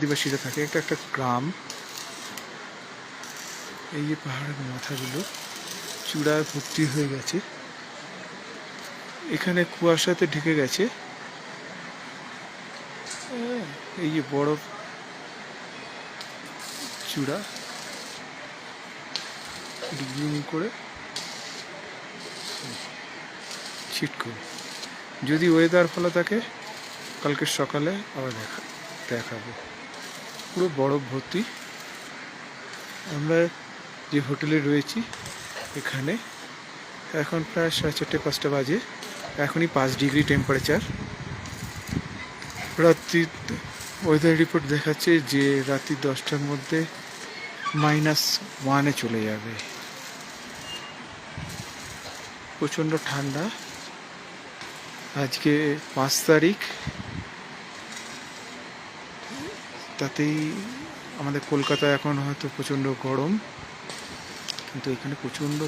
আদিবাসীরা থাকে। এটা একটা গ্রাম। এই যে পাহাড়ের মাথাগুলো চূড়ায় ভর্তি হয়ে গেছে, এখানে কুয়াশাতে ঢেকে গেছে। এই যে বরফ চূড়া ডিগ্রিং করে ছিটকো। যদি ওয়েদার ভালো থাকে কালকে সকালে আবার দেখাবো। পুরো বরফ ভর্তি। আমরা যে হোটেলে রয়েছি এখানে এখন প্রায় 4:30-5টা বাজে। এখনই 5 ডিগ্রি টেম্পারেচার। রাত্রি ওয়েদার রিপোর্ট দেখাচ্ছে যে রাত্রি 10টার মধ্যে -1-এ চলে যাবে। প্রচণ্ড ঠান্ডা। আজকে 5 তারিখ, তাতেই আমাদের কলকাতায় এখন হয়তো প্রচণ্ড গরম, কিন্তু এখানে প্রচণ্ড